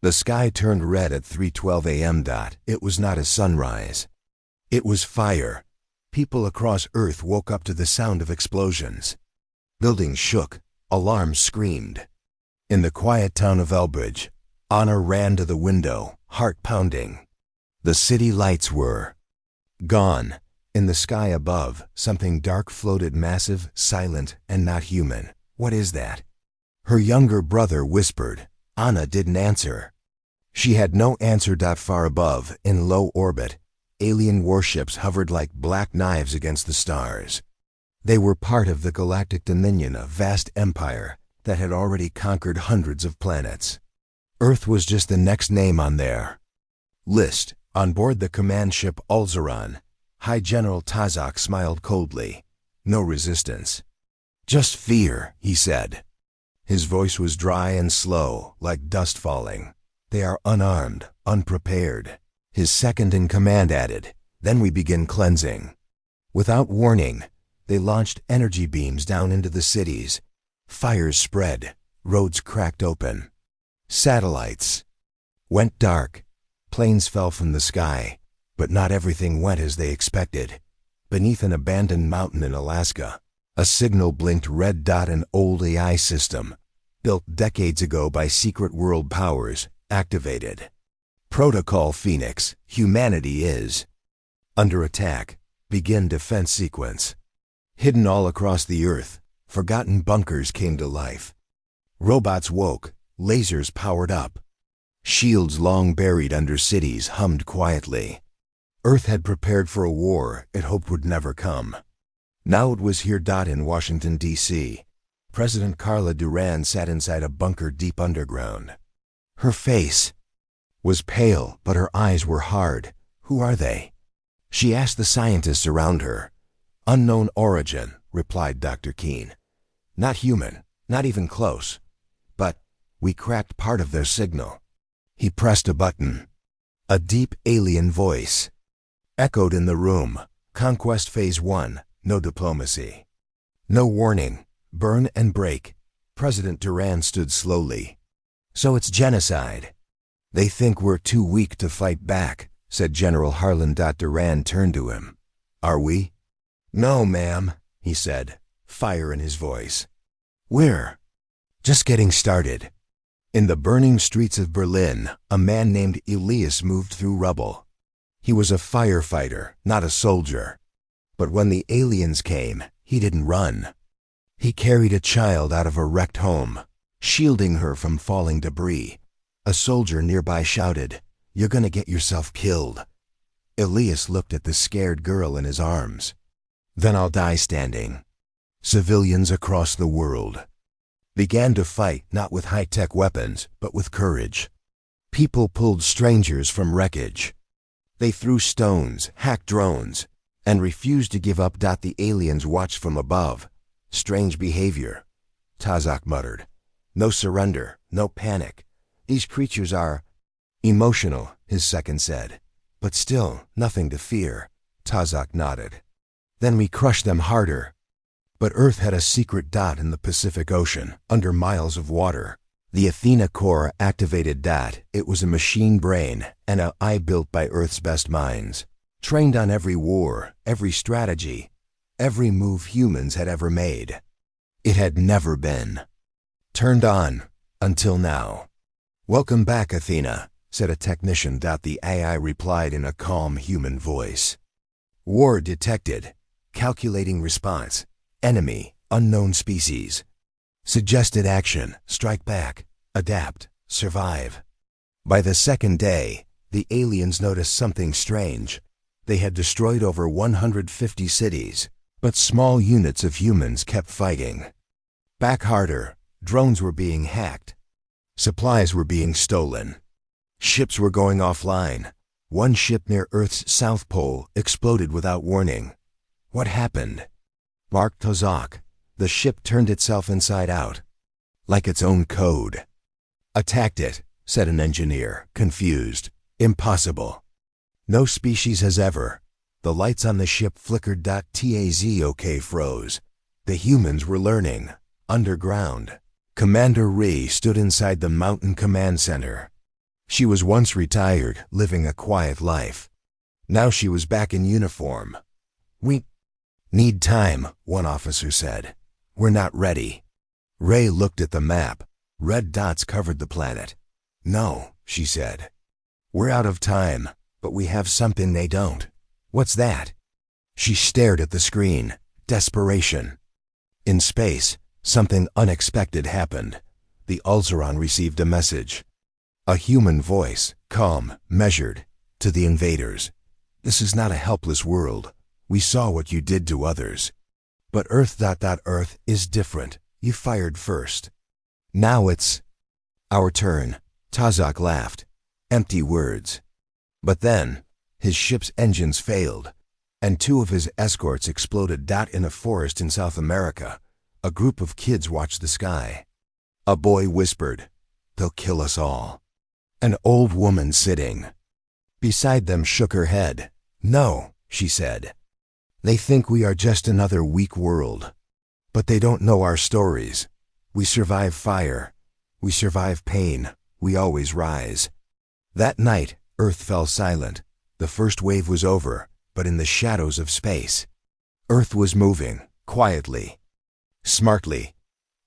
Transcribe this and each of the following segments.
The sky turned red at 3:12 a.m. It was not a sunrise. It was fire. People across Earth woke up to the sound of explosions. Buildings shook. Alarms screamed. In the quiet town of Elbridge, Anna ran to the window, heart pounding. The city lights were gone. In the sky above, something dark floated, massive, silent, and not human. What is that? Her younger brother whispered. Anna didn't answer. She had no answer. Far above, in low orbit, alien warships hovered like black knives against the stars. They were part of the Galactic Dominion, a vast empire that had already conquered hundreds of planets. Earth was just the next name on their list. On board the command ship Ulzaran, High General Tazak smiled coldly. No resistance. Just fear, he said. His voice was dry and slow, like dust falling. They are unarmed, unprepared. His second-in-command added, then we begin cleansing. Without warning, they launched energy beams down into the cities. Fires spread, roads cracked open. Satellites went dark. Planes fell from the sky, but not everything went as they expected. Beneath an abandoned mountain in Alaska, a signal blinked red. An old AI system, built decades ago by secret world powers, activated. Protocol Phoenix, humanity is under attack. Begin defense sequence. Hidden all across the Earth, forgotten bunkers came to life. Robots woke, lasers powered up. Shields long buried under cities hummed quietly. Earth had prepared for a war it hoped would never come. Now it was here. In Washington, D.C., President Carla Duran sat inside a bunker deep underground. Her face was pale, but her eyes were hard. Who are they? She asked the scientists around her. Unknown origin, replied Dr. Keene. Not human, not even close. But we cracked part of their signal. He pressed a button. A deep alien voice echoed in the room. Conquest Phase 1, no diplomacy. No warning, burn and break. President Duran stood slowly. So it's genocide. They think we're too weak to fight back, said General Harlan. Duran turned to him. Are we? No, ma'am, he said, fire in his voice. We're just getting started. In the burning streets of Berlin, a man named Elias moved through rubble. He was a firefighter, not a soldier. But when the aliens came, he didn't run. He carried a child out of a wrecked home, shielding her from falling debris. A soldier nearby shouted, "You're gonna get yourself killed." Elias looked at the scared girl in his arms. Then I'll die standing. Civilians across the world began to fight, not with high-tech weapons, but with courage. People pulled strangers from wreckage. They threw stones, hacked drones, and refused to give up. The aliens watched from above. Strange behavior, Tazak muttered. No surrender, no panic. These creatures are emotional, his second said. But still, nothing to fear. Tazak nodded. Then we crushed them harder. But Earth had a secret dot in the Pacific Ocean, under miles of water. The Athena core activated that. It was a machine brain, an AI built by Earth's best minds. Trained on every war, every strategy, every move humans had ever made. It had never been turned on, until now. Welcome back, Athena, said a technician. The AI replied in a calm human voice. War detected. Calculating response. Enemy, unknown species. Suggested action, strike back, adapt, survive. By the second day, the aliens noticed something strange. They had destroyed over 150 cities, but small units of humans kept fighting. Back harder, drones were being hacked. Supplies were being stolen. Ships were going offline. One ship near Earth's South Pole exploded without warning. What happened? Barked Tazak. The ship turned itself inside out, like its own code. Attacked it, said an engineer, confused. Impossible. No species has ever. The lights on the ship flickered. Tazok froze. The humans were learning. Underground. Commander Ree stood inside the mountain command center. She was once retired, living a quiet life. Now she was back in uniform. "We need time," one officer said. "We're not ready." Ray looked at the map. Red dots covered the planet. "No," she said. "We're out of time, but we have something they don't." "What's that?" She stared at the screen. Desperation. In space, something unexpected happened. The Ulceron received a message. A human voice, calm, measured, to the invaders. "This is not a helpless world. We saw what you did to others. But Earth is different. You fired first. Now it's our turn." Tazak laughed. Empty words. But then, his ship's engines failed, and 2 of his escorts exploded. In a forest in South America, a group of kids watched the sky. A boy whispered, "They'll kill us all." An old woman sitting beside them shook her head. "No," she said. "They think we are just another weak world. But they don't know our stories. We survive fire. We survive pain. We always rise." That night, Earth fell silent. The first wave was over, but in the shadows of space, Earth was moving, quietly, smartly.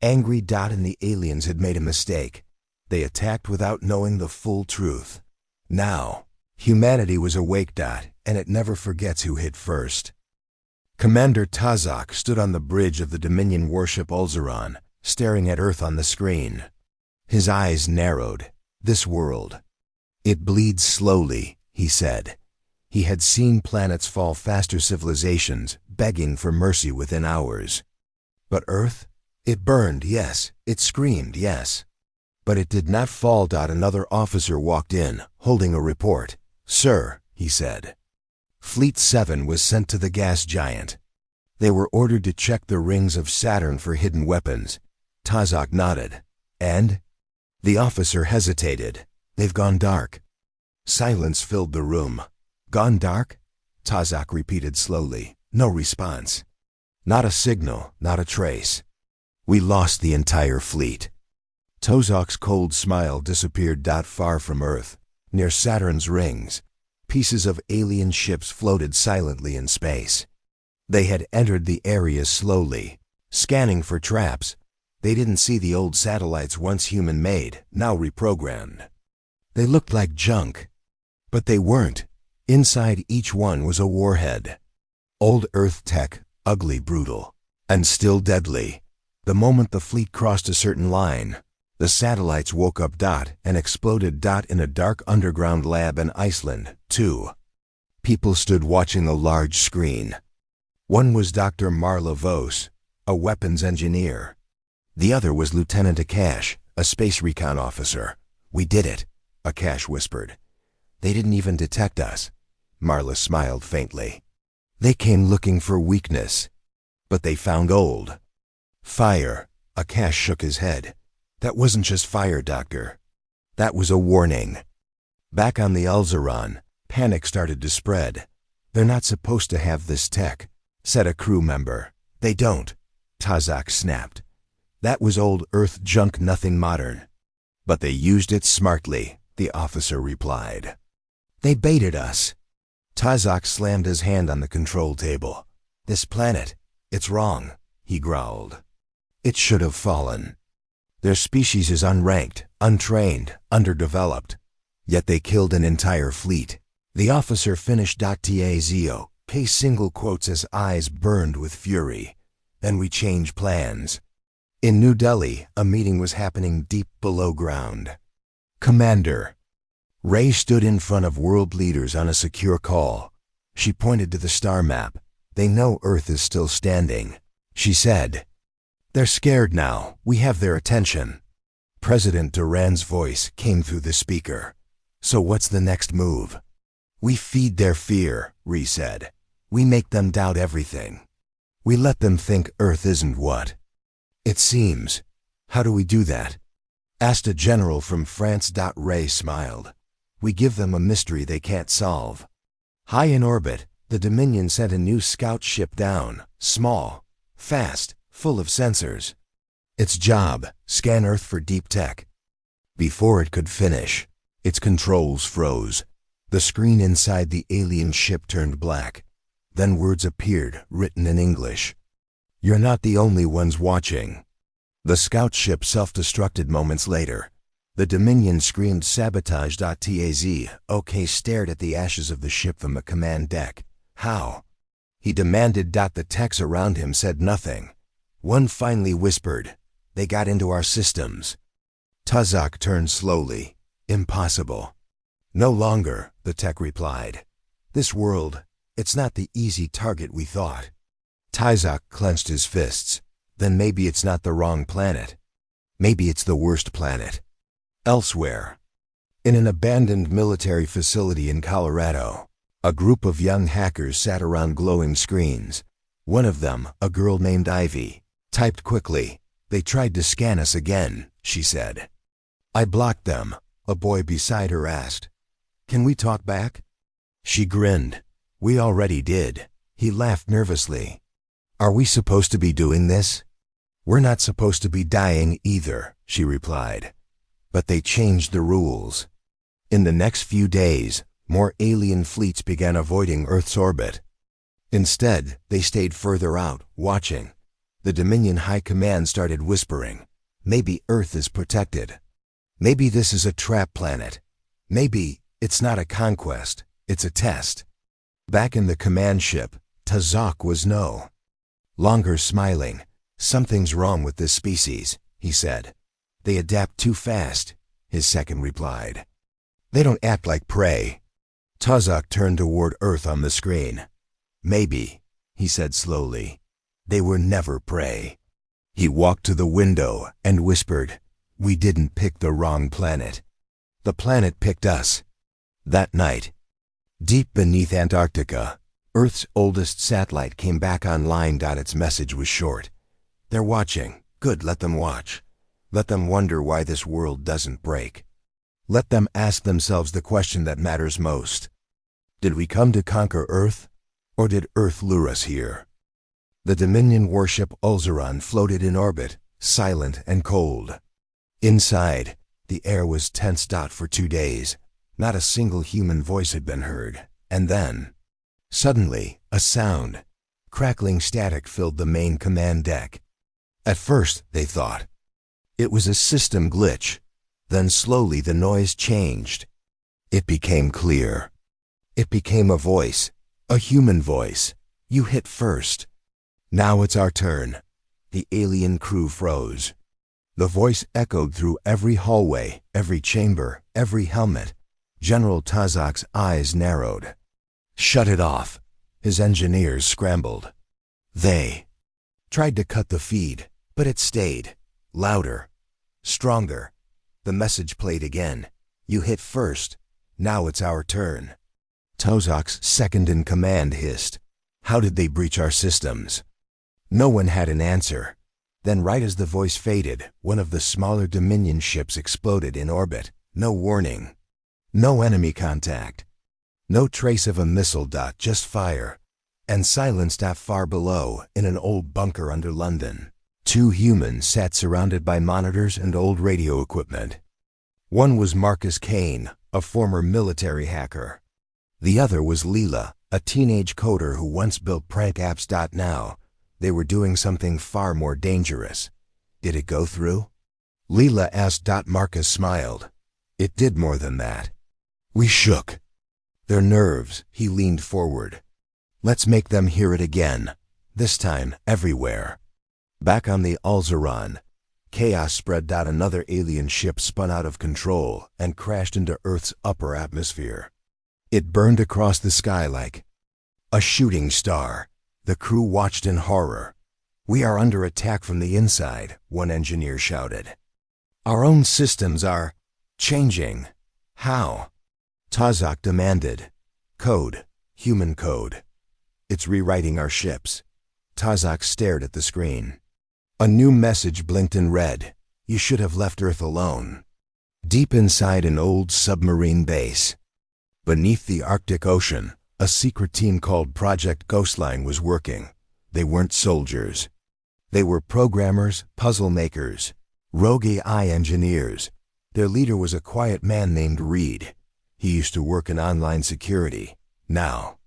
Angry and the aliens had made a mistake. They attacked without knowing the full truth. Now, humanity was awake, and it never forgets who hit first. Commander Tazak stood on the bridge of the Dominion warship Ulceron, staring at Earth on the screen. His eyes narrowed. This world. "It bleeds slowly," he said. He had seen planets fall faster, civilizations begging for mercy within hours. But Earth? It burned, yes. It screamed, yes. But it did not fall. Another officer walked in, holding a report. "Sir," he said. "Fleet 7 was sent to the gas giant. They were ordered to check the rings of Saturn for hidden weapons." Tazak nodded. "And?" The officer hesitated. "They've gone dark." Silence filled the room. "Gone dark?" Tazak repeated slowly. No response. Not a signal, not a trace. "We lost the entire fleet." Tozak's cold smile disappeared. Far from Earth, near Saturn's rings, pieces of alien ships floated silently in space. They had entered the area slowly, scanning for traps. They didn't see the old satellites once human-made, now reprogrammed. They looked like junk, but they weren't. Inside each one was a warhead. Old Earth tech, ugly, brutal, and still deadly. The moment the fleet crossed a certain line, the satellites woke up. And exploded. In a dark underground lab in Iceland, 2 people stood watching a large screen. One was Dr. Marla Vos, a weapons engineer. The other was Lieutenant Akash, a space recon officer. "We did it," Akash whispered. "They didn't even detect us." Marla smiled faintly. "They came looking for weakness, but they found old fire." Akash shook his head. "That wasn't just fire, Doctor. That was a warning." Back on the Ulceron, panic started to spread. "They're not supposed to have this tech," said a crew member. "They don't," Tazak snapped. "That was old Earth junk, nothing modern." "But they used it smartly," the officer replied. "They baited us." Tazak slammed his hand on the control table. "This planet, it's wrong," he growled. "It should have fallen. Their species is unranked, untrained, underdeveloped. Yet they killed an entire fleet." The officer finished. Tazio, case single quotes as eyes burned with fury. "Then we changed plans." In New Delhi, a meeting was happening deep below ground. "Commander." Ray stood in front of world leaders on a secure call. She pointed to the star map. "They know Earth is still standing," she said. "They're scared now. We have their attention." President Duran's voice came through the speaker. "So what's the next move?" "We feed their fear," Ree said. "We make them doubt everything. We let them think Earth isn't what it seems." "How do we do that?" asked a general from France. Ray smiled. "We give them a mystery they can't solve." High in orbit, the Dominion sent a new scout ship down, small, fast, full of sensors. Its job, scan Earth for deep tech. Before it could finish, Its controls froze. The screen inside the alien ship turned black. Then words appeared, written in English. "You're not the only ones watching." The scout ship self-destructed moments later. The Dominion screamed sabotage.taz. OK stared at the ashes of the ship from the command deck. "How?" he demanded. The techs around him said nothing. One finally whispered, "They got into our systems." Tazak turned slowly. "Impossible." "No longer," the tech replied. "This world, it's not the easy target we thought." Tazak clenched his fists. "Then maybe it's not the wrong planet. Maybe it's the worst planet." Elsewhere. In an abandoned military facility in Colorado, a group of young hackers sat around glowing screens. One of them, a girl named Ivy, typed quickly. "They tried to scan us again," she said. "I blocked them," a boy beside her asked. "Can we talk back?" She grinned. "We already did." He laughed nervously. "Are we supposed to be doing this?" "We're not supposed to be dying either," she replied. "But they changed the rules." In the next few days, more alien fleets began avoiding Earth's orbit. Instead, they stayed further out, watching. The Dominion High Command started whispering, "Maybe Earth is protected. Maybe this is a trap planet. Maybe it's not a conquest, it's a test." Back in the command ship, Tazak was no longer smiling. "Something's wrong with this species," he said. "They adapt too fast," his second replied. "They don't act like prey." Tazak turned toward Earth on the screen. "Maybe," he said slowly. "They were never prey." He walked to the window and whispered, "We didn't pick the wrong planet. The planet picked us." That night, deep beneath Antarctica, Earth's oldest satellite came back online. Its message was short. "They're watching. Good, let them watch. Let them wonder why this world doesn't break. Let them ask themselves the question that matters most. Did we come to conquer Earth, or did Earth lure us here?" The Dominion warship Ulzaran floated in orbit, silent and cold. Inside, the air was tense. For 2 days, not a single human voice had been heard. And then, suddenly, a sound, crackling static filled the main command deck. At first, they thought, it was a system glitch. Then slowly the noise changed. It became clear. It became a voice, a human voice. "You hit first. Now it's our turn." The alien crew froze. The voice echoed through every hallway, every chamber, every helmet. General Tazak's eyes narrowed. "Shut it off." His engineers scrambled. They tried to cut the feed, but it stayed. Louder. Stronger. The message played again. "You hit first. Now it's our turn." Tazak's second-in-command hissed. "How did they breach our systems?" No one had an answer. Then right as the voice faded, one of the smaller Dominion ships exploded in orbit. No warning. No enemy contact. No trace of a missile. Just fire. And silence. Far below, in an old bunker under London, 2 humans sat surrounded by monitors and old radio equipment. One was Marcus Kane, a former military hacker. The other was Leela, a teenage coder who once built prank apps. Now, they were doing something far more dangerous. "Did it go through?" Leela asked. Marcus smiled. "It did more than that." We shook their nerves. He leaned forward. "Let's make them hear it again. This time, everywhere." Back on the Ulzaran, chaos spread. Another alien ship spun out of control and crashed into Earth's upper atmosphere. It burned across the sky like a shooting star. The crew watched in horror. "We are under attack from the inside," one engineer shouted. "Our own systems are changing." "How?" Tazak demanded. "Code. Human code. It's rewriting our ships." Tazak stared at the screen. A new message blinked in red. "You should have left Earth alone." Deep inside an old submarine base, beneath the Arctic Ocean, a secret team called Project Ghostline was working. They weren't soldiers. They were programmers, puzzle makers, rogue AI engineers. Their leader was a quiet man named Reed. He used to work in online security. Now,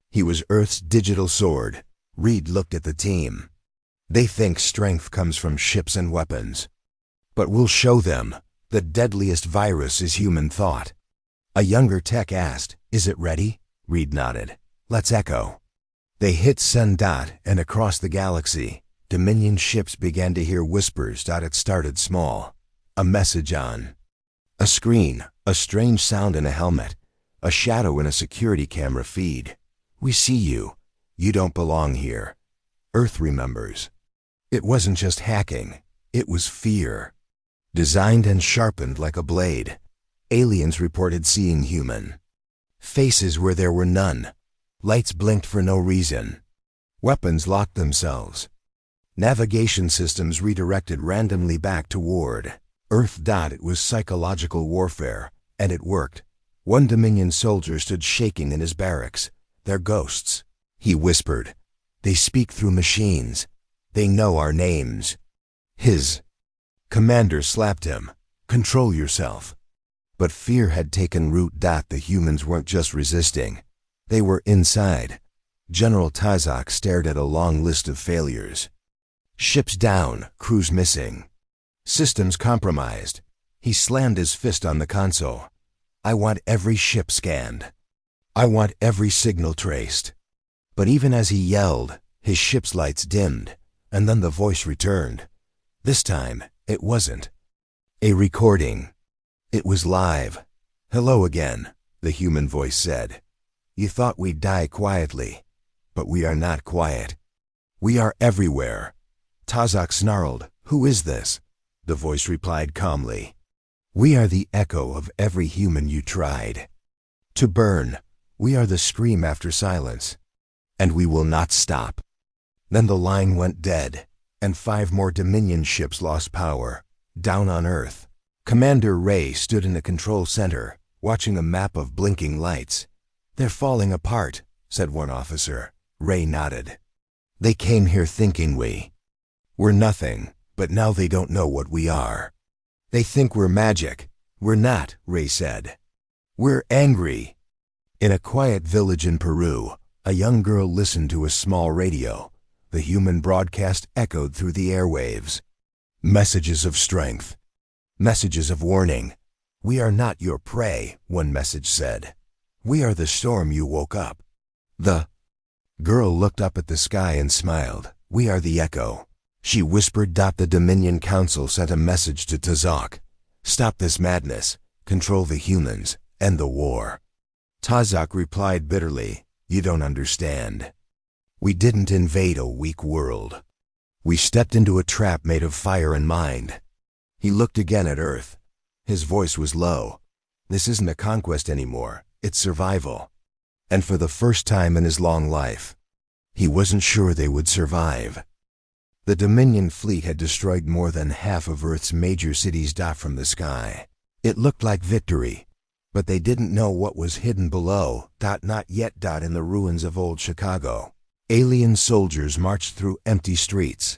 he was Earth's digital sword. Reed looked at the team. They think strength comes from ships and weapons. But we'll show them. The deadliest virus is human thought. A younger tech asked, "Is it ready?" Reed nodded. "Let's echo." They hit send. And across the galaxy, Dominion ships began to hear whispers. It started small. A message on a screen, a strange sound in a helmet, a shadow in a security camera feed. "We see you. You don't belong here. Earth remembers." It wasn't just hacking. It was fear. Designed and sharpened like a blade. Aliens reported seeing human faces where there were none. Lights blinked for no reason. Weapons locked themselves. Navigation systems redirected randomly back toward Earth. It was psychological warfare, and it worked. One Dominion soldier stood shaking in his barracks. "They're ghosts," he whispered. "They speak through machines. They know our names." His commander slapped him. "Control yourself." But fear had taken root. The humans weren't just resisting. They were inside. General Tazak stared at a long list of failures. Ships down, crews missing. Systems compromised. He slammed his fist on the console. "I want every ship scanned. I want every signal traced." But even as he yelled, his ship's lights dimmed, and then the voice returned. This time, it wasn't a recording. It was live. "Hello again," the human voice said. "You thought we'd die quietly, but we are not quiet. We are everywhere." Tazak snarled, "Who is this?" The voice replied calmly, "We are the echo of every human you tried to burn. We are the scream after silence, and we will not stop." Then the line went dead, and 5 more Dominion ships lost power. Down on Earth, Commander Ray stood in the control center, watching a map of blinking lights. "They're falling apart," said one officer. Ray nodded. "They came here thinking we're nothing, but now they don't know what we are. They think we're magic. We're not," Ray said. "We're angry." In a quiet village in Peru, a young girl listened to a small radio. The human broadcast echoed through the airwaves. Messages of strength. Messages of warning. "We are not your prey," one message said. "We are the storm you woke up." The girl looked up at the sky and smiled. "We are the echo," she whispered. The Dominion Council sent a message to Tazak. "Stop this madness. Control the humans. End the war." Tazak replied bitterly, "You don't understand. We didn't invade a weak world. We stepped into a trap made of fire and mind." He looked again at Earth. His voice was low. "This isn't a conquest anymore. It's survival." And for the first time in his long life, he wasn't sure they would survive. The Dominion fleet had destroyed more than half of Earth's major cities. From the sky, it looked like victory, but they didn't know what was hidden below. Not yet. In the ruins of old Chicago, alien soldiers marched through empty streets.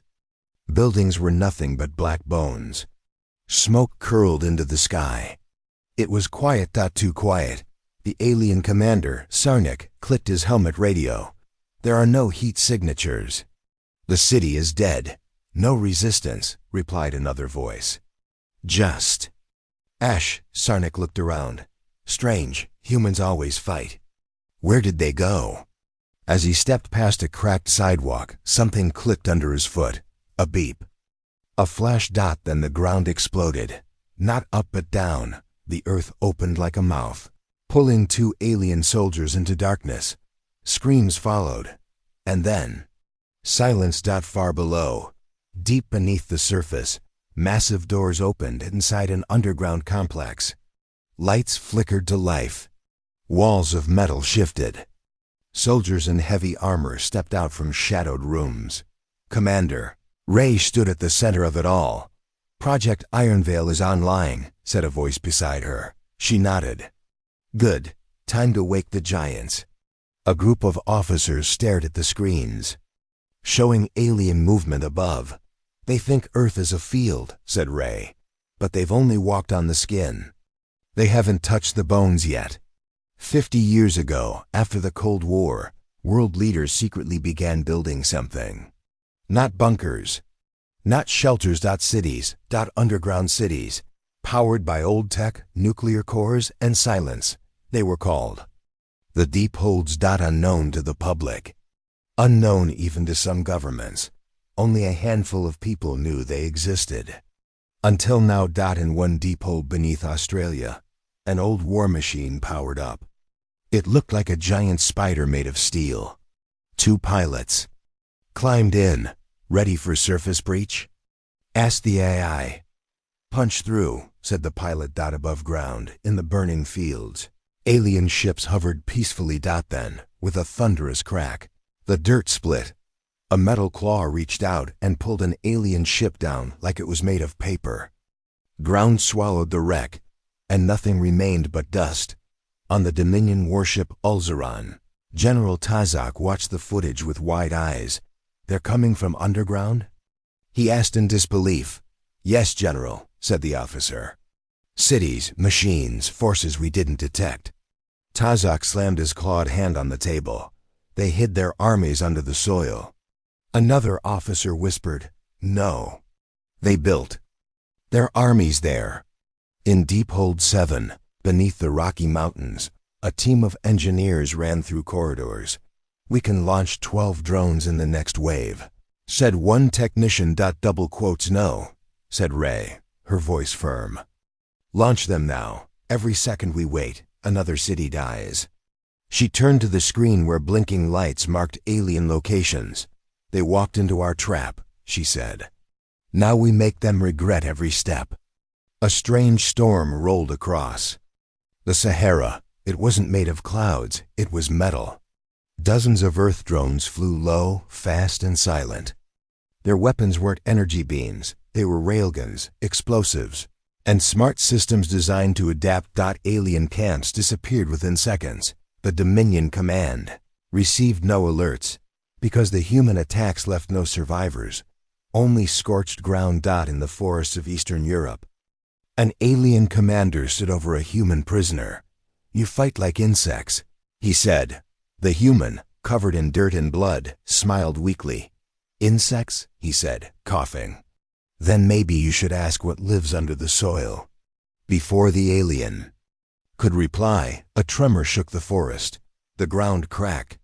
Buildings were nothing but black bones. Smoke curled into the sky. It was quiet. Too quiet. The alien commander, Sarnik, clicked his helmet radio. "There are no heat signatures. The city is dead." "No resistance," replied another voice. "Just ash." Sarnik looked around. "Strange, humans always fight. Where did they go?" As he stepped past a cracked sidewalk, something clicked under his foot. A beep. A flash. Then the ground exploded. Not up but down. The earth opened like a mouth, pulling 2 alien soldiers into darkness. Screams followed. And then silence. Far below, deep beneath the surface, massive doors opened inside an underground complex. Lights flickered to life. Walls of metal shifted. Soldiers in heavy armor stepped out from shadowed rooms. Commander Ray stood at the center of it all. "Project Ironveil is online," said a voice beside her. She nodded. "Good. Time to wake the giants." A group of officers stared at the screens, showing alien movement above. "They think Earth is a field," said Ray. but they've only walked on the skin. They haven't touched the bones yet. 50 years ago, after the Cold War, world leaders secretly began building something. Not bunkers, not shelters. Cities, underground cities, powered by old tech, nuclear cores, and silence. They were called the deep holds. Unknown to the public. Unknown even to some governments. Only a handful of people knew they existed. Until now. In one deep hole beneath Australia, an old war machine powered up. It looked like a giant spider made of steel. 2 pilots climbed in, ready for surface breach. Asked the AI. Punch through, said the pilot. Above ground, in the burning fields, alien ships hovered peacefully. Then, with a thunderous crack, the dirt split. A metal claw reached out and pulled an alien ship down like it was made of paper. Ground swallowed the wreck, and nothing remained but dust. On the Dominion warship Ulzaran, General Tazak watched the footage with wide eyes. They're coming from underground? He asked in disbelief. Yes, General, said the officer. Cities, machines, forces we didn't detect. Tazak slammed his clawed hand on the table. They hid their armies under the soil. Another officer whispered, No. They built their armies there. In Deep Hold 7, beneath the Rocky Mountains, a team of engineers ran through corridors. We can launch 12 drones in the next wave, said one technician. No, said Ray, her voice firm. Launch them now. Every second we wait, another city dies. She turned to the screen where blinking lights marked alien locations. They walked into our trap, she said. Now we make them regret every step. A strange storm rolled across the Sahara. It wasn't made of clouds, it was metal. Dozens of Earth drones flew low, fast, and silent. Their weapons weren't energy beams, they were railguns, explosives, and smart systems designed to adapt. Alien camps disappeared within seconds. The Dominion command received no alerts, because the human attacks left no survivors, only scorched ground. In the forests of Eastern Europe, an alien commander stood over a human prisoner. You fight like insects, he said. The human, covered in dirt and blood, smiled weakly. Insects, he said, coughing. Then maybe you should ask what lives under the soil. Before the alien could reply, a tremor shook the forest. The ground cracked.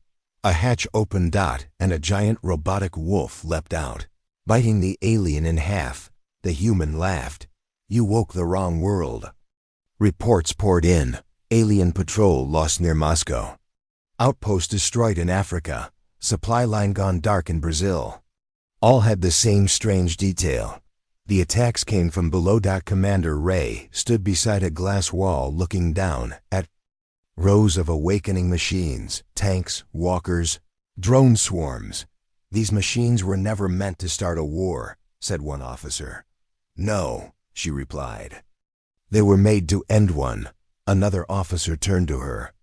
A hatch opened. And a giant robotic wolf leapt out, biting the alien in half. The human laughed. You woke the wrong world. Reports poured in. Alien patrol lost near Moscow. Outpost destroyed in Africa. Supply line gone dark in Brazil. All had the same strange detail. The attacks came from below. Commander Ray stood beside a glass wall looking down at rows of awakening machines, tanks, walkers, drone swarms. These machines were never meant to start a war, said one officer. No, she replied. They were made to end one. Another officer turned to her.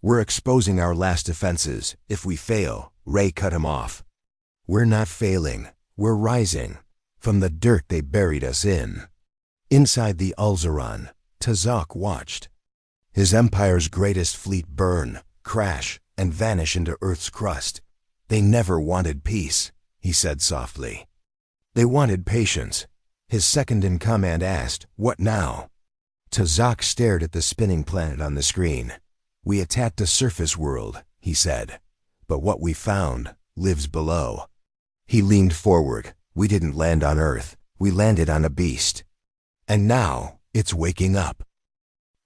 We're exposing our last defenses. If we fail, Ray cut him off. We're not failing. We're rising. From the dirt they buried us in. Inside the Ulzaran, Tazak watched his empire's greatest fleet burn, crash, and vanish into Earth's crust. They never wanted peace, he said softly. They wanted patience. His second-in-command asked, What now? Tazak stared at the spinning planet on the screen. We attacked a surface world, he said. But what we found lives below. He leaned forward. We didn't land on Earth. We landed on a beast. And now, it's waking up.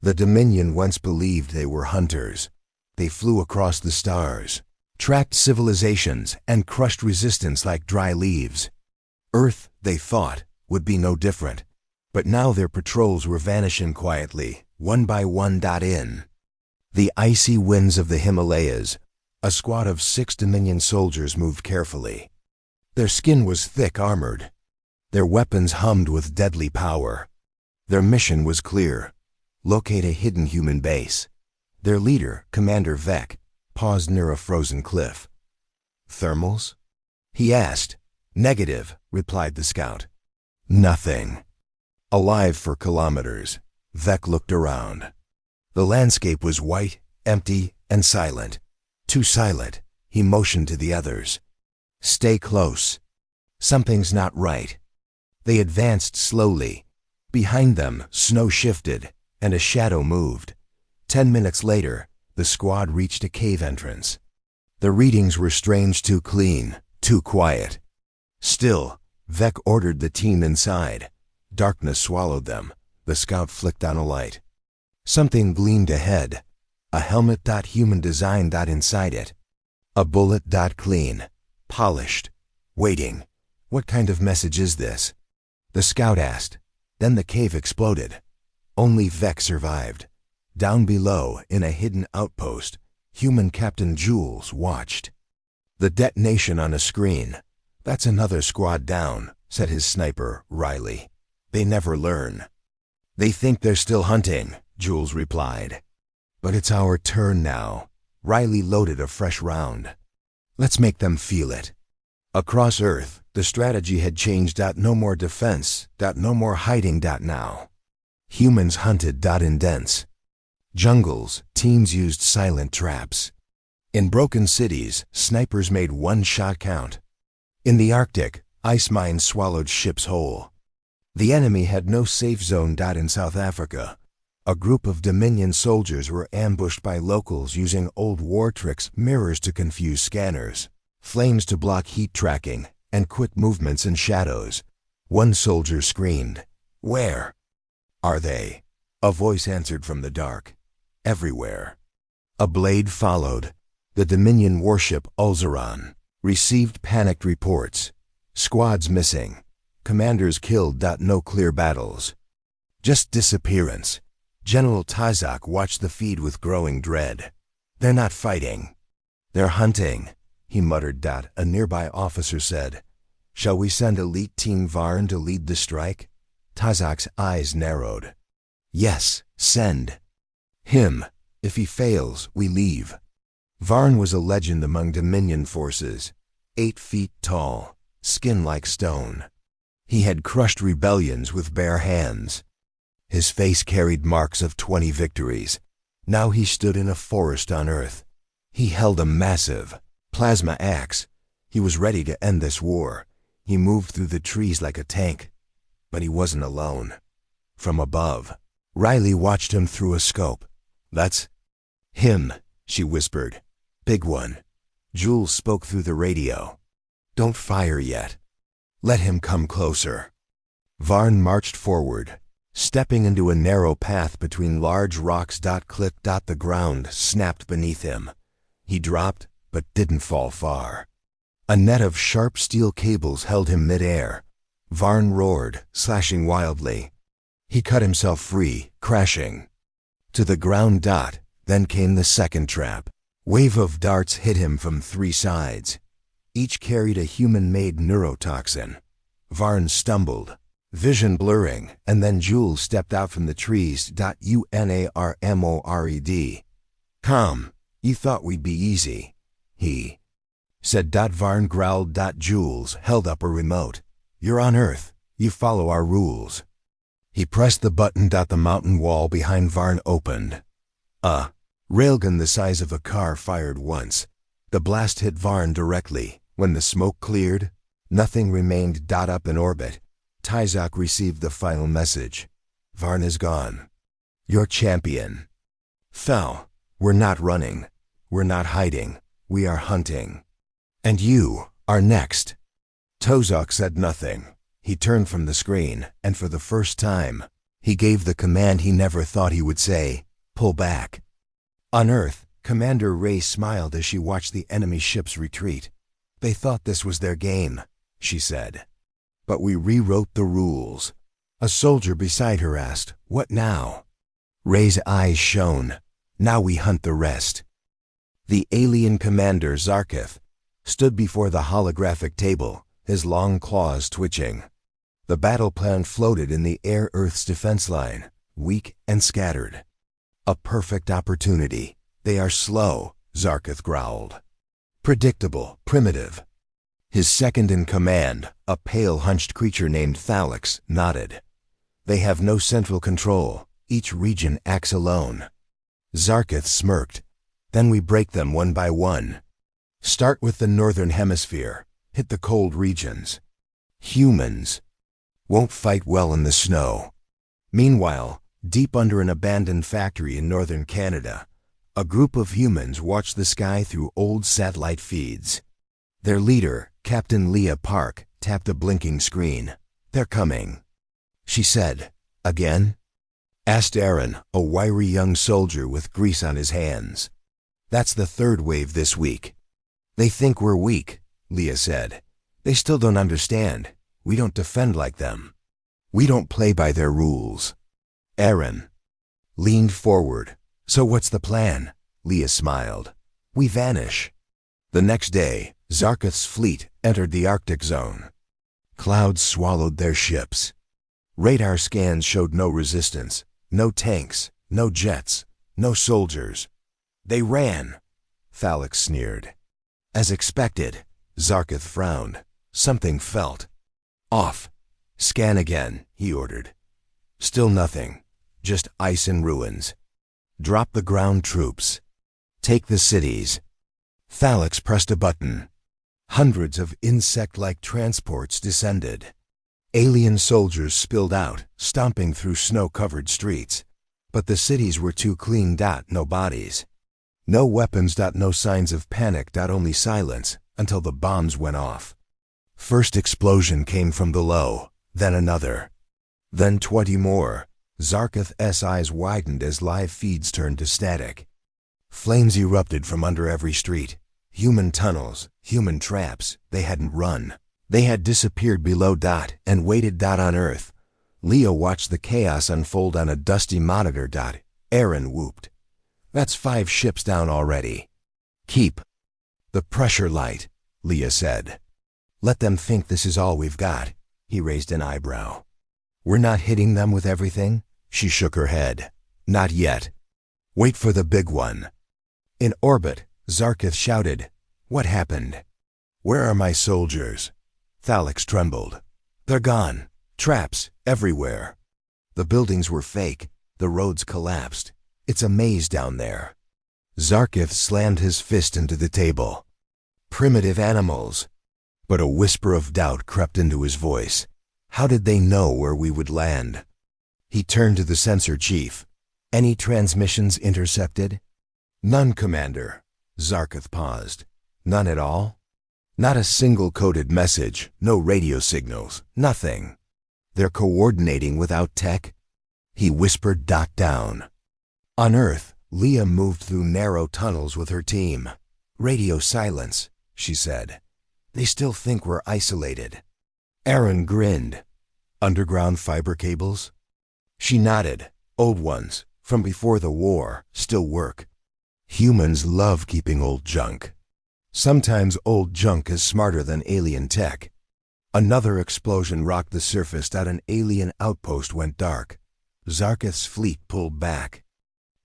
The Dominion once believed they were hunters. They flew across the stars, tracked civilizations, and crushed resistance like dry leaves. Earth, they thought, would be no different. But now their patrols were vanishing quietly, one by one. In the icy winds of the Himalayas, a squad of 6 Dominion soldiers moved carefully. Their skin was thick armored. Their weapons hummed with deadly power. Their mission was clear: locate a hidden human base. Their leader, Commander Vec, paused near a frozen cliff. Thermals? He asked. Negative, replied the scout. Nothing. alive for kilometers. Vec looked around. The landscape was white, empty, and silent. Too silent. He motioned to the others. Stay close. Something's not right. They advanced slowly. Behind them, snow shifted, and a shadow moved. 10 minutes later, the squad reached a cave entrance. The readings were strange, too clean, too quiet. Still, Vec ordered the team inside. Darkness swallowed them. The scout flicked on a light. Something gleamed ahead. A helmet. Human design. Inside it. A bullet. Clean. Polished. Waiting. What kind of message is this? The scout asked. Then the cave exploded. Only Vec survived. Down below, in a hidden outpost, human Captain Jules watched. The detonation on a screen. That's another squad down, said his sniper, Riley. They never learn. They think they're still hunting, Jules replied. But it's our turn now. Riley loaded a fresh round. Let's make them feel it. Across Earth, the strategy had changed. No more defense. No more hiding. Now. Humans hunted. In dense jungles, teams used silent traps. In broken cities, snipers made one-shot count. In the Arctic, ice mines swallowed ships whole. The enemy had no safe zone. In South Africa, a group of Dominion soldiers were ambushed by locals using old war tricks, mirrors to confuse scanners, flames to block heat tracking, and quick movements in shadows. One soldier screamed, "Where are they?" A voice answered from the dark, "Everywhere." A blade followed. The Dominion warship Ulzaran received panicked reports. Squads missing. Commanders killed. No clear battles. Just disappearance. General Tizak watched the feed with growing dread. They're not fighting. They're hunting, he muttered. A nearby officer said, "Shall we send elite Team Varn to lead the strike?" Tizak's eyes narrowed. "Yes, send him. If he fails, we leave." Varn was a legend among Dominion forces. 8 feet tall, skin like stone. He had crushed rebellions with bare hands. His face carried marks of 20 victories. Now he stood in a forest on Earth. He held a massive plasma axe. He was ready to end this war. He moved through the trees like a tank. But he wasn't alone. From above, Riley watched him through a scope. "That's him," she whispered. "Big one." Jules spoke through the radio. "Don't fire yet. Let him come closer." Varn marched forward, stepping into a narrow path between large rocks. Click. The ground snapped beneath him. He dropped, but didn't fall far. A net of sharp steel cables held him midair. Varn roared, slashing wildly. He cut himself free, crashing to the ground. Then came the second trap. Wave of darts hit him from 3 sides. Each carried a human-made neurotoxin. Varn stumbled, vision blurring, and then Jules stepped out from the trees. "Unarmored. Calm, you thought we'd be easy," he said. Varn growled. Jules held up a remote. "You're on Earth. You follow our rules." He pressed the button. The mountain wall behind Varn opened. A railgun the size of a car fired once. The blast hit Varn directly. When the smoke cleared, nothing remained. Up in orbit, Tizak received the final message. "Varn is gone. Your champion fell. We're not running. We're not hiding. We are hunting. And you are next." Tozak said nothing. He turned from the screen, and for the first time, he gave the command he never thought he would say: "Pull back." On Earth, Commander Ray smiled as she watched the enemy ships retreat. "They thought this was their game," she said. "But we rewrote the rules." A soldier beside her asked, "What now?" Ray's eyes shone. "Now we hunt the rest." The alien commander, Zarkith, stood before the holographic table, his long claws twitching. The battle plan floated in the air. Earth's defense line, weak and scattered. "A perfect opportunity. They are slow," Zarkith growled. "Predictable, primitive." His second in command, a pale, hunched creature named Thalix, nodded. They have no central control. Each region acts alone. Zarketh smirked. Then we break them one by one. Start with the northern hemisphere. Hit the cold regions. Humans won't fight well in the snow. Meanwhile, deep under an abandoned factory in northern Canada, a group of humans watch the sky through old satellite feeds. Their leader, Captain Leah Park, tapped a blinking screen. "They're coming," she said. "Again?" asked Aaron, a wiry young soldier with grease on his hands. "That's the third wave this week." "They think we're weak," Leah said. "They still don't understand. We don't defend like them. We don't play by their rules." Aaron leaned forward. "So what's the plan?" Leah smiled. "We vanish." The next day, Zarketh's fleet entered the Arctic zone. Clouds swallowed their ships. Radar scans showed no resistance, no tanks, no jets, no soldiers. "They ran," Thalix sneered. As expected, Zarketh frowned. Something felt off. "Scan again," he ordered. Still nothing. Just ice and ruins. "Drop the ground troops. Take the cities." Thalix pressed a button. Hundreds of insect-like transports descended. Alien soldiers spilled out, stomping through snow-covered streets. But the cities were too clean. No bodies. No weapons. No signs of panic. Only silence, until the bombs went off. First explosion came from below, then another. Then 20 more. Zarketh's eyes widened as live feeds turned to static. Flames erupted from under every street. Human tunnels, human traps. They hadn't run. They had disappeared below. And waited. On Earth. Leah watched the chaos unfold on a dusty monitor. Aaron whooped. "That's 5 ships down already." "Keep the pressure light," Leah said. "Let them think this is all we've got." He raised an eyebrow. "We're not hitting them with everything?" She shook her head. "Not yet. Wait for the big one." In orbit, Zarketh shouted, "What happened? Where are my soldiers?" Thalix trembled. "They're gone. Traps everywhere. The buildings were fake. The roads collapsed. It's a maze down there." Zarketh slammed his fist into the table. "Primitive animals." But a whisper of doubt crept into his voice. "How did they know where we would land?" He turned to the sensor chief. "Any transmissions intercepted?" "None, Commander." Zarketh paused. "None at all?" "Not a single coded message, no radio signals, nothing." "They're coordinating without tech?" He whispered. Down. On Earth, Leah moved through narrow tunnels with her team. "Radio silence," she said. "They still think we're isolated." Aaron grinned. "Underground fiber cables?" She nodded. "Old ones, from before the war, still work." Humans love keeping old junk. Sometimes old junk is smarter than alien tech. Another explosion rocked the surface. An alien outpost went dark. Zarketh's fleet pulled back.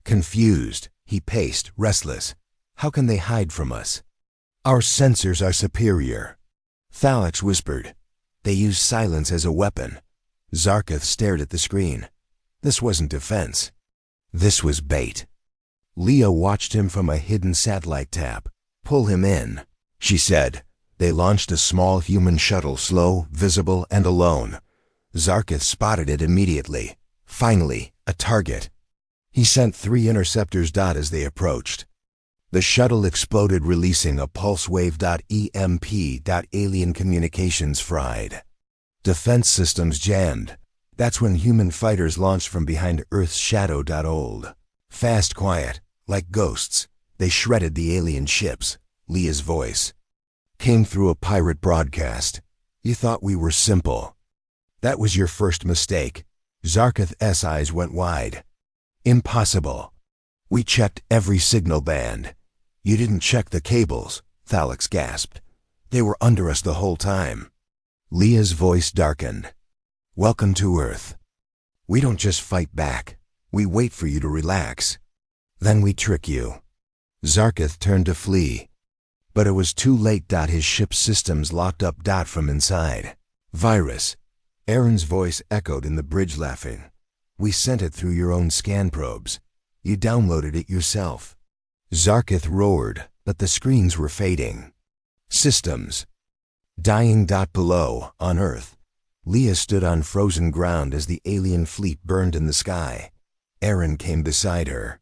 Confused, he paced, restless. "How can they hide from us?" "Our sensors are superior." Thalix whispered. "They use silence as a weapon." Zarketh stared at the screen. This wasn't defense. This was bait. Leah watched him from a hidden satellite tap. "Pull him in," she said. They launched a small human shuttle, slow, visible, and alone. Zarketh spotted it immediately. Finally, a target. He sent 3 interceptors. As they approached, the shuttle exploded, releasing a pulse wave. EMP. Alien communications fried. Defense systems jammed. That's when human fighters launched from behind Earth's shadow. Old. Fast, quiet, like ghosts. They shredded the alien ships. Leah's voice came through a pirate broadcast. "You thought we were simple. That was your first mistake." Zarketh's eyes went wide. "Impossible. We checked every signal band." "You didn't check the cables," Thalix gasped. "They were under us the whole time." Leah's voice darkened. "Welcome to Earth. We don't just fight back. We wait for you to relax. Then we trick you." Zarketh turned to flee. But it was too late. His ship's systems locked up. From inside. "Virus. Aaron's voice echoed in the bridge, laughing. We sent it through your own scan probes. You downloaded it yourself. Zarkith roared, but the screens were fading. Systems. Dying. Below, on Earth, Leah stood on frozen ground as the alien fleet burned in the sky. Aaron came beside her.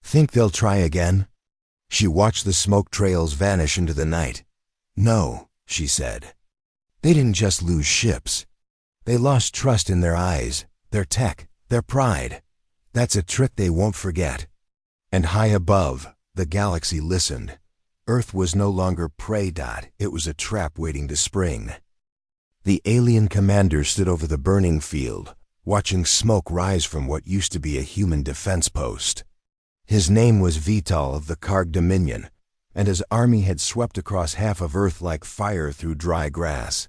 Think they'll try again? She watched the smoke trails vanish into the night. No, she said. They didn't just lose ships. They lost trust in their eyes, their tech, their pride. That's a trick they won't forget. And high above, the galaxy listened. Earth was no longer prey. It was a trap waiting to spring. The alien commander stood over the burning field, watching smoke rise from what used to be a human defense post. His name was Vital of the Karg Dominion, and his army had swept across half of Earth like fire through dry grass.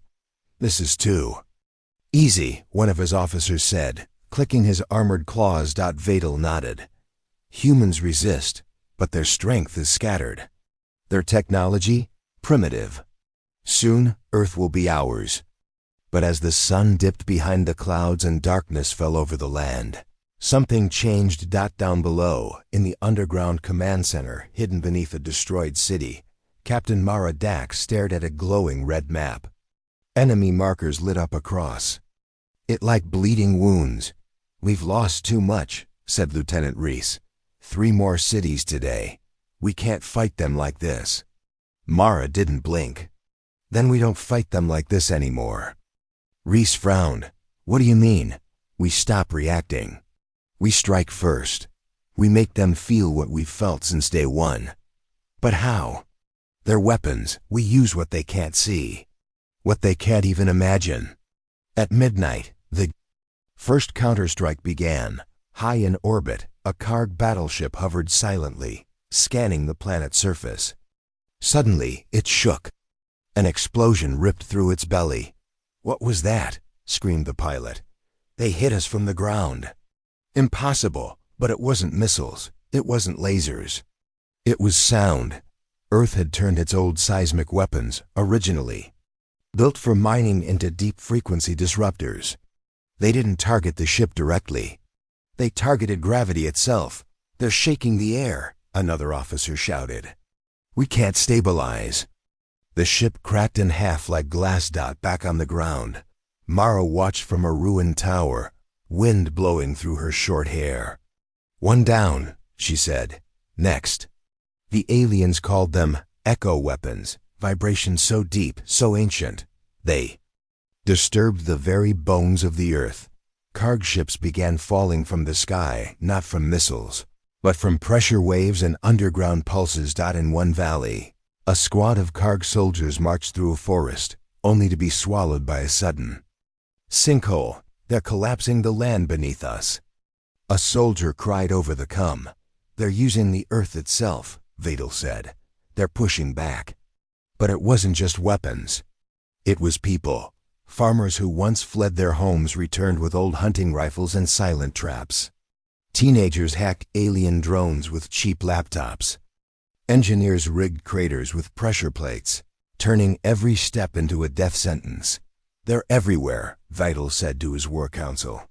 This is too easy, one of his officers said, clicking his armored claws. Vadal nodded. Humans resist, but their strength is scattered. Their technology, primitive. Soon, Earth will be ours. But as the sun dipped behind the clouds and darkness fell over the land, something changed. Down below, in the underground command center hidden beneath a destroyed city, Captain Mara Dax stared at a glowing red map. Enemy markers lit up across it like bleeding wounds. We've lost too much, said Lieutenant Reese. 3 more cities today. We can't fight them like this. Mara didn't blink. Then we don't fight them like this anymore. Reese frowned. What do you mean? We stop reacting. We strike first. We make them feel what we've felt since day one. But how? They're weapons. We use what they can't see. What they can't even imagine. At midnight, the first counterstrike began. High in orbit, a Karg battleship hovered silently, scanning the planet's surface. Suddenly, it shook. An explosion ripped through its belly. What was that? Screamed the pilot. They hit us from the ground. Impossible, but it wasn't missiles. It wasn't lasers. It was sound. Earth had turned its old seismic weapons, originally built for mining, into deep-frequency disruptors. They didn't target the ship directly. They targeted gravity itself. They're shaking the air, another officer shouted. We can't stabilize. The ship cracked in half like glass. Back on the ground, Mara watched from a ruined tower, wind blowing through her short hair. One down, she said. Next. The aliens called them echo weapons, vibrations so deep, so ancient, they disturbed the very bones of the Earth. Karg ships began falling from the sky, not from missiles, but from pressure waves and underground pulses. In one valley, a squad of Karg soldiers marched through a forest, only to be swallowed by a sudden sinkhole. They're collapsing the land beneath us. A soldier cried over the cum. They're using the Earth itself, Vadal said. They're pushing back. But it wasn't just weapons. It was people. Farmers who once fled their homes returned with old hunting rifles and silent traps. Teenagers hacked alien drones with cheap laptops. Engineers rigged craters with pressure plates, turning every step into a death sentence. They're everywhere, Vital said to his war council.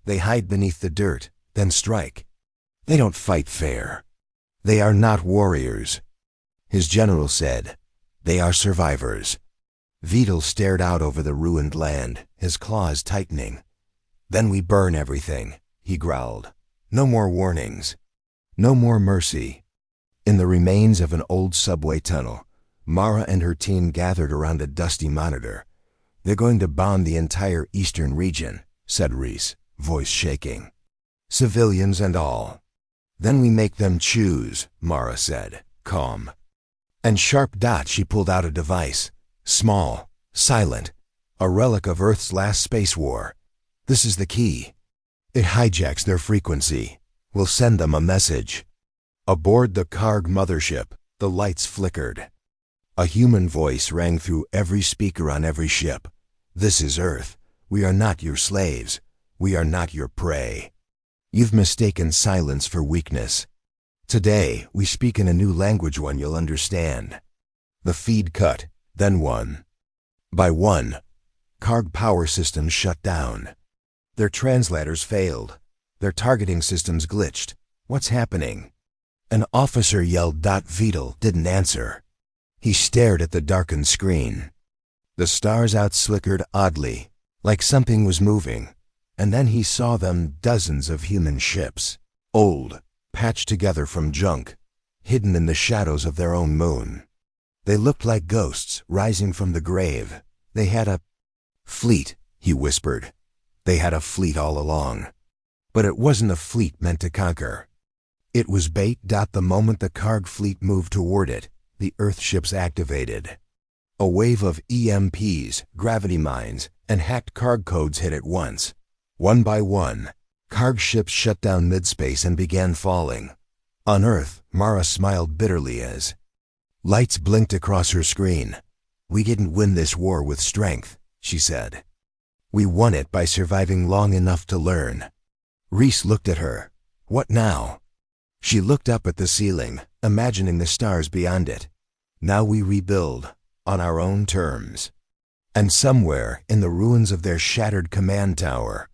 They hide beneath the dirt, then strike. They don't fight fair. They are not warriors. His general said, they are survivors. Vital stared out over the ruined land, his claws tightening. Then we burn everything, he growled. No more warnings. No more mercy. In the remains of an old subway tunnel, Mara and her team gathered around a dusty monitor. They're going to bomb the entire eastern region, said Reese, voice shaking. Civilians and all. Then we make them choose, Mara said, calm. And sharp. She pulled out a device. Small, silent, a relic of Earth's last space war. This is the key. It hijacks their frequency. We'll send them a message. Aboard the Karg mothership, the lights flickered. A human voice rang through every speaker on every ship. This is Earth. We are not your slaves. We are not your prey. You've mistaken silence for weakness. Today, we speak in a new language, one you'll understand. The feed cut, then one by one. Karg power systems shut down. Their translators failed. Their targeting systems glitched. What's happening? An officer yelled. Vital didn't answer. He stared at the darkened screen. The stars out flickered oddly, like something was moving, and then he saw them, dozens of human ships, old, patched together from junk, hidden in the shadows of their own moon. They looked like ghosts rising from the grave. They had a fleet, he whispered. They had a fleet all along. But it wasn't a fleet meant to conquer. It was bait. The moment the Karg fleet moved toward it, the Earth ships activated. A wave of EMPs, gravity mines, and hacked Karg codes hit at once. One by one, Karg ships shut down midspace and began falling. On Earth, Mara smiled bitterly as lights blinked across her screen. We didn't win this war with strength, she said. We won it by surviving long enough to learn. Reese looked at her. What now? She looked up at the ceiling, imagining the stars beyond it. Now we rebuild, on our own terms. And somewhere in the ruins of their shattered command tower,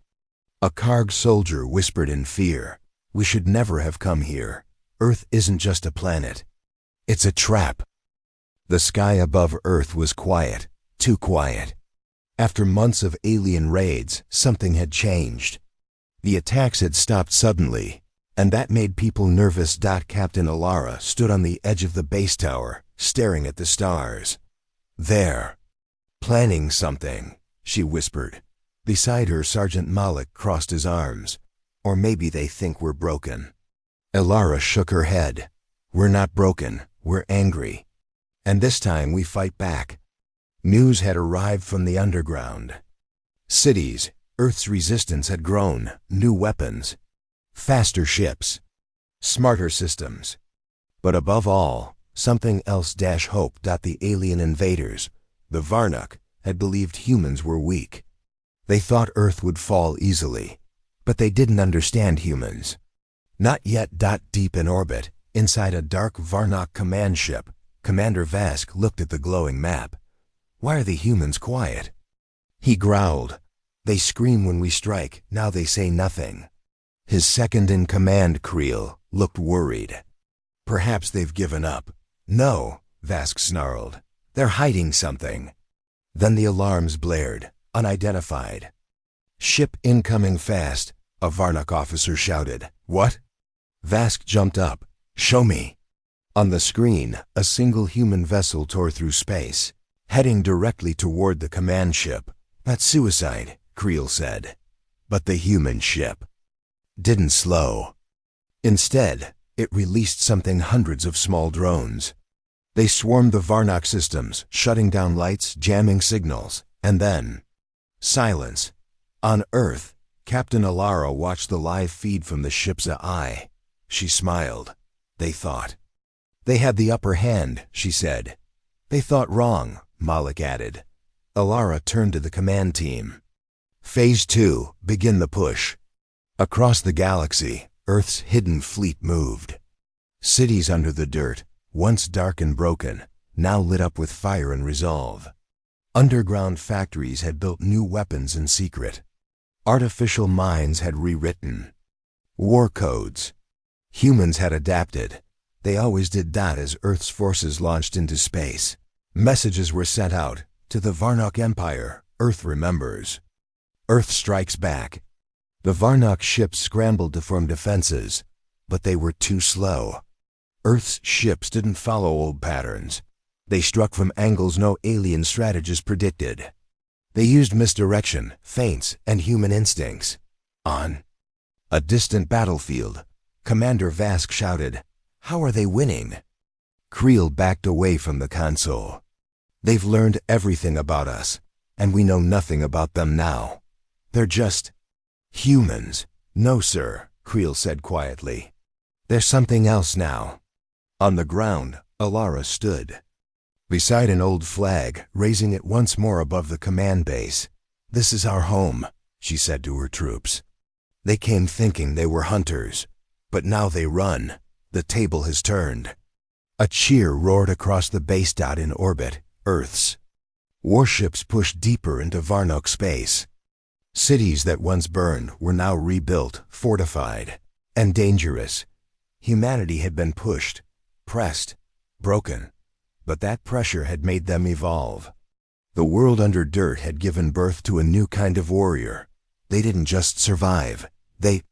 a Karg soldier whispered in fear, we should never have come here. Earth isn't just a planet. It's a trap. The sky above Earth was quiet, too quiet. After months of alien raids, something had changed. The attacks had stopped suddenly, and that made people nervous. Captain Alara stood on the edge of the base tower, staring at the stars. There. Planning something, she whispered. Beside her, Sergeant Malik crossed his arms. Or maybe they think we're broken. Alara shook her head. We're not broken, we're angry. And this time we fight back. News had arrived from the underground. Cities, Earth's resistance had grown, new weapons, faster ships, smarter systems. But above all, something else. Hope. The alien invaders, the Varnok, had believed humans were weak. They thought Earth would fall easily, but they didn't understand humans. Not yet. Deep in orbit, inside a dark Varnok command ship, Commander Vask looked at the glowing map. Why are the humans quiet? He growled. They scream when we strike, now they say nothing. His second-in-command, Creel, looked worried. Perhaps they've given up. No, Vask snarled. They're hiding something. Then the alarms blared, unidentified. Ship incoming fast, a Varnok officer shouted. What? Vask jumped up. Show me. On the screen, a single human vessel tore through space, heading directly toward the command ship. That's suicide, Creel said. But the human ship didn't slow. Instead, it released something hundreds of small drones. They swarmed the Varnok systems, shutting down lights, jamming signals, and then silence. On Earth, Captain Alara watched the live feed from the ship's eye. She smiled. They thought. They had the upper hand, she said. They thought wrong, Malik added. Alara turned to the command team. Phase 2, begin the push. Across the galaxy, Earth's hidden fleet moved. Cities under the dirt, once dark and broken, now lit up with fire and resolve. Underground factories had built new weapons in secret. Artificial minds had rewritten war codes. Humans had adapted. They always did. As Earth's forces launched into space, messages were sent out to the Varnok Empire. Earth remembers. Earth strikes back. The Varnok ships scrambled to form defenses, but they were too slow. Earth's ships didn't follow old patterns. They struck from angles no alien strategist predicted. They used misdirection, feints, and human instincts. On a distant battlefield, Commander Vask shouted, How are they winning? Creel backed away from the console. They've learned everything about us, and we know nothing about them now. They're just humans. No, sir, Creel said quietly. There's something else now. On the ground, Alara stood beside an old flag, raising it once more above the command base. This is our home, she said to her troops. They came thinking they were hunters, but now they run. The table has turned. A cheer roared across the base. In orbit, Earth's Warships pushed deeper into Varnock space. Cities that once burned were now rebuilt, fortified, and dangerous. Humanity had been pushed, pressed, broken, but that pressure had made them evolve. The world under dirt had given birth to a new kind of warrior. They didn't just survive, they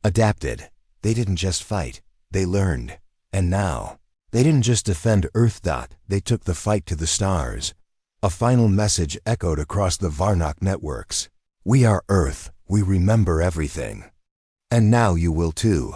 adapted. They didn't just fight, they learned. And now, they didn't just defend Earth. They took the fight to the stars. A final message echoed across the Varnock networks. We are Earth, we remember everything. And now you will too.